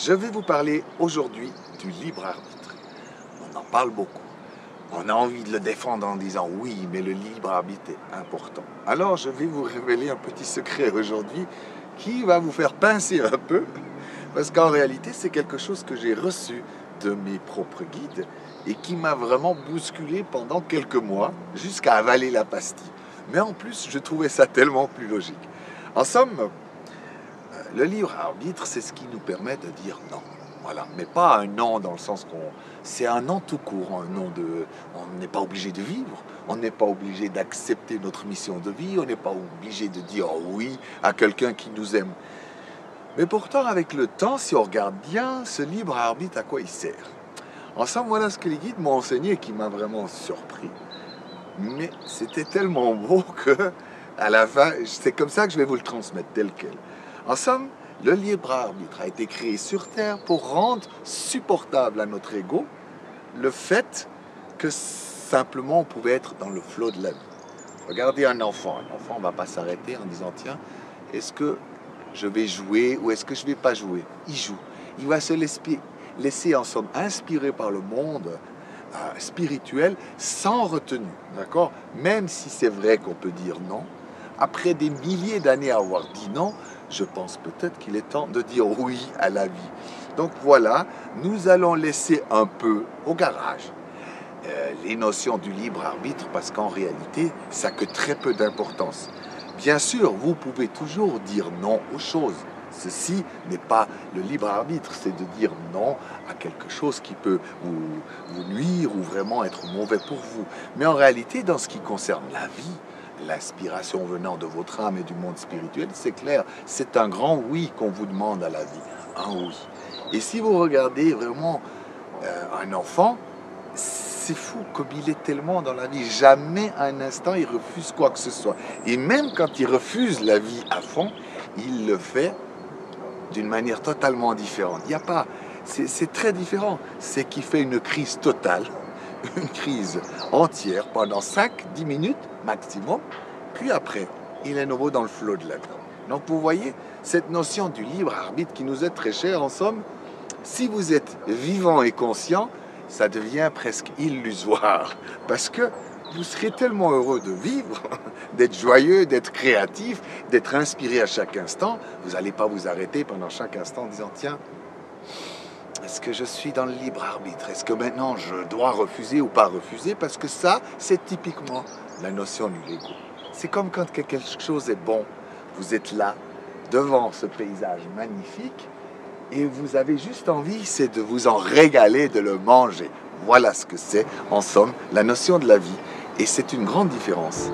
Je vais vous parler aujourd'hui du libre arbitre. On en parle beaucoup. On a envie de le défendre en disant oui, mais le libre arbitre est important. Alors je vais vous révéler un petit secret aujourd'hui qui va vous faire pincer un peu, parce qu'en réalité c'est quelque chose que j'ai reçu de mes propres guides et qui m'a vraiment bousculé pendant quelques mois jusqu'à avaler la pastille. Mais en plus je trouvais ça tellement plus logique. En somme, le libre arbitre, c'est ce qui nous permet de dire non. Voilà, mais pas un non dans le sens qu'on... C'est un non tout court, un non de... On n'est pas obligé de vivre, on n'est pas obligé d'accepter notre mission de vie, on n'est pas obligé de dire oui à quelqu'un qui nous aime. Mais pourtant, avec le temps, si on regarde bien, ce libre arbitre, à quoi il sert? En somme, voilà ce que les guides m'ont enseigné et qui m'a vraiment surpris. Mais c'était tellement beau que, à la fin, c'est comme ça que je vais vous le transmettre tel quel. En somme, le libre arbitre a été créé sur Terre pour rendre supportable à notre ego le fait que simplement on pouvait être dans le flot de la vie. Regardez un enfant ne va pas s'arrêter en disant tiens, est-ce que je vais jouer ou est-ce que je ne vais pas jouer? Il joue. Il va se laisser en somme inspiré par le monde spirituel sans retenue, d'accord? Même si c'est vrai qu'on peut dire non, après des milliers d'années à avoir dit non, je pense peut-être qu'il est temps de dire oui à la vie. Donc voilà, nous allons laisser un peu au garage les notions du libre arbitre parce qu'en réalité, ça n'a que très peu d'importance. Bien sûr, vous pouvez toujours dire non aux choses. Ceci n'est pas le libre arbitre, c'est de dire non à quelque chose qui peut vous nuire ou vraiment être mauvais pour vous. Mais en réalité, dans ce qui concerne la vie, l'inspiration venant de votre âme et du monde spirituel, c'est clair, c'est un grand oui qu'on vous demande à la vie, un oui. Et si vous regardez vraiment un enfant, c'est fou comme il est tellement dans la vie, jamais un instant il refuse quoi que ce soit. Et même quand il refuse la vie à fond, il le fait d'une manière totalement différente. Il n'y a pas, c'est très différent. C'est qu'il fait une crise totale, une crise entière pendant 5-10 minutes maximum, puis après, il est nouveau dans le flot de la vie. Donc vous voyez, cette notion du libre arbitre qui nous est très chère, en somme, si vous êtes vivant et conscient, ça devient presque illusoire, parce que vous serez tellement heureux de vivre, d'être joyeux, d'être créatif, d'être inspiré à chaque instant, vous n'allez pas vous arrêter pendant chaque instant en disant tiens, est-ce que je suis dans le libre arbitre? Est-ce que maintenant je dois refuser ou pas refuser? Parce que ça, c'est typiquement la notion du l'ego. C'est comme quand quelque chose est bon, vous êtes là, devant ce paysage magnifique, et vous avez juste envie, c'est de vous en régaler, de le manger. Voilà ce que c'est, en somme, la notion de la vie. Et c'est une grande différence.